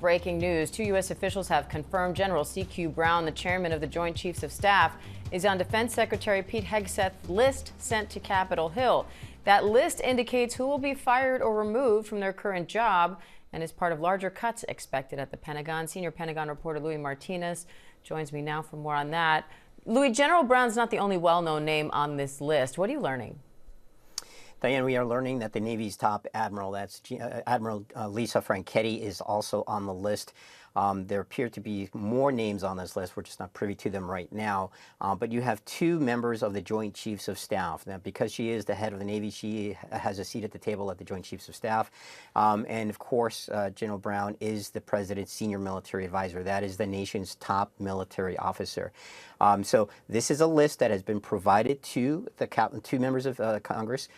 Breaking news. Two U.S. officials have confirmed General C.Q. Brown, the chairman of the Joint Chiefs of Staff, is on Defense Secretary Pete Hegseth's list sent to Capitol Hill. That list indicates who will be fired or removed from their current job and is part of larger cuts expected at the Pentagon. Senior Pentagon reporter Louis Martinez joins me now for more on that. Louis, General Brown's not the only well-known name on this list. What are you learning? Diane, we are learning that the Navy's top admiral, that's Admiral Lisa Franchetti, is also on the list. There appear to be more names on this list. We're just not privy to them right now. But you have two members of the Joint Chiefs of Staff. Now, because she is the head of the Navy, she has a seat at the table at the Joint Chiefs of Staff. And of course, General Brown is the president's senior military advisor. That is the nation's top military officer. So this is a list that has been provided to the two members of Congress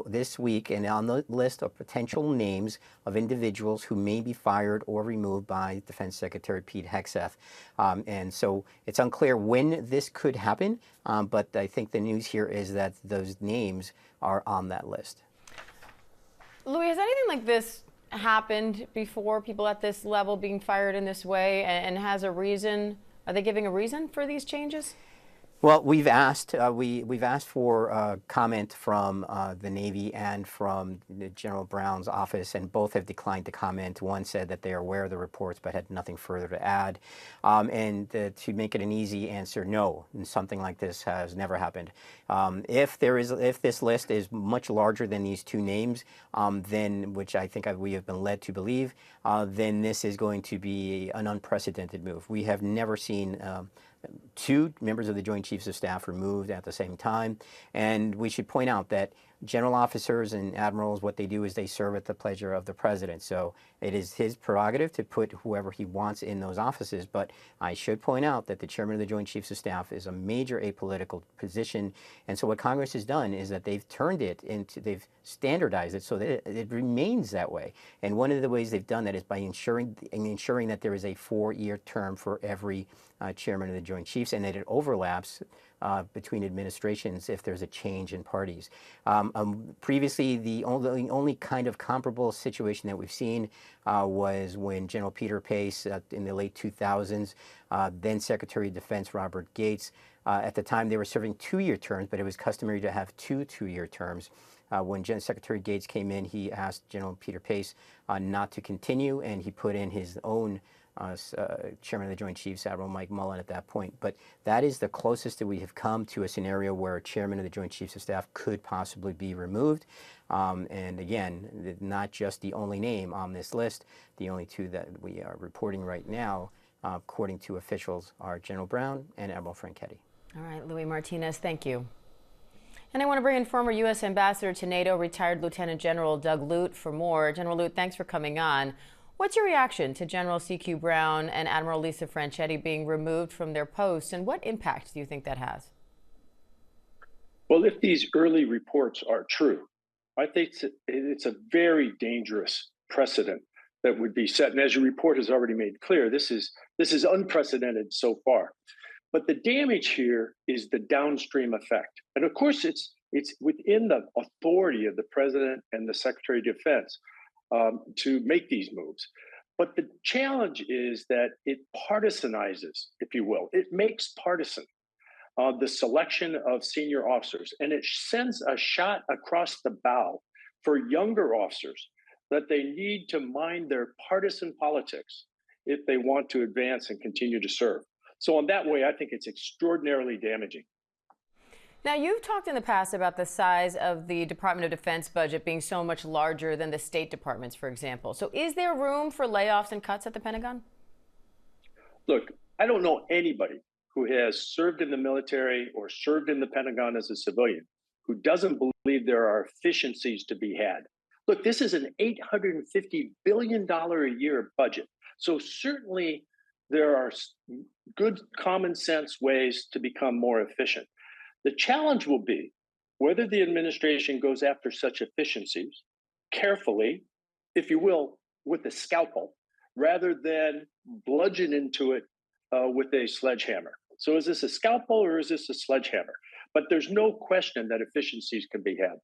this week, and on the list are potential names of individuals who may be fired or removed by Defense Secretary Pete Hegseth. And so it's unclear when this could happen, but I think the news here is that those names are on that list. Louis, has anything like this happened before? People at this level being fired in this way, and has a reason? Are they giving a reason for these changes? Well, we've asked for comment from the Navy and from General Brown's office, and both have declined to comment. One said that they are aware of the reports but had nothing further to add. To make it an easy answer, no, something like this has never happened. If this list is much larger than these two names, then, which I think we have been led to believe, then this is going to be an unprecedented move. We have never seen two members of the Joint Chiefs of Staff removed at the same time. And we should point out that general officers and admirals, what they do is they serve at the pleasure of the president. So it is his prerogative to put whoever he wants in those offices. But I should point out that the chairman of the Joint Chiefs of Staff is a major apolitical position. And so what Congress has done is that they've turned it into, they've standardized it so that it remains that way. And one of the ways they've done that is by ensuring that there is a 4-year term for every chairman of the Joint Chiefs, and that it overlaps between administrations if there's a change in parties. Previously, the only kind of comparable situation that we've seen was when General Peter Pace in the late 2000s, then Secretary of Defense Robert Gates, at the time they were serving 2-year terms, but it was customary to have two 2-year terms. When Secretary Gates came in, he asked General Peter Pace not to continue, and he put in his own Chairman of the Joint Chiefs, Admiral Mike Mullen, at that point. But that is the closest that we have come to a scenario where a Chairman of the Joint Chiefs of Staff could possibly be removed. And again, not just the only name on this list. The only two that we are reporting right now, according to officials, are General Brown and Admiral Franchetti. All right, Louis Martinez, thank you. And I want to bring in former U.S. Ambassador to NATO, retired Lieutenant General Doug Lute, for more. General Lute, thanks for coming on. What's your reaction to General C.Q. Brown and Admiral Lisa Franchetti being removed from their posts, and what impact do you think that has? Well, if these early reports are true, I think it's a very dangerous precedent that would be set. And as your report has already made clear, this is unprecedented so far. But the damage here is the downstream effect. And of course, it's within the authority of the president and the Secretary of Defense to make these moves. But the challenge is that it partisanizes, if you will. It makes partisan the selection of senior officers, and it sends a shot across the bow for younger officers that they need to mind their partisan politics if they want to advance and continue to serve. So in that way, I think it's extraordinarily damaging. Now, you've talked in the past about the size of the Department of Defense budget being so much larger than the State Department's, for example. So is there room for layoffs and cuts at the Pentagon? Look, I don't know anybody who has served in the military or served in the Pentagon as a civilian who doesn't believe there are efficiencies to be had. Look, this is an $850 billion a year budget. So certainly there are good common sense ways to become more efficient. The challenge will be whether the administration goes after such efficiencies carefully, if you will, with a scalpel, rather than bludgeon into it with a sledgehammer. So is this a scalpel or is this a sledgehammer? But there's no question that efficiencies can be had.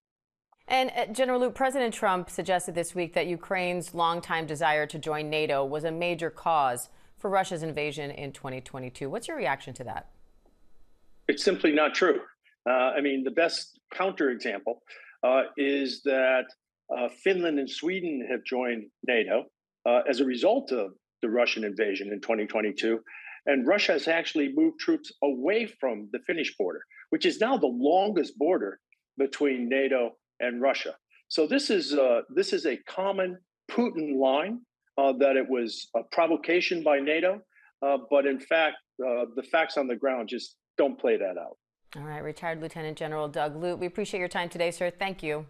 And General Lute, President Trump suggested this week that Ukraine's longtime desire to join NATO was a major cause for Russia's invasion in 2022. What's your reaction to that? It's simply not true. I mean, the best counterexample is that Finland and Sweden have joined NATO as a result of the Russian invasion in 2022. And Russia has actually moved troops away from the Finnish border, which is now the longest border between NATO and Russia. So this is a common Putin line that it was a provocation by NATO, but in fact, the facts on the ground just don't play that out. All right, retired Lieutenant General Doug Lute, we appreciate your time today, sir. Thank you.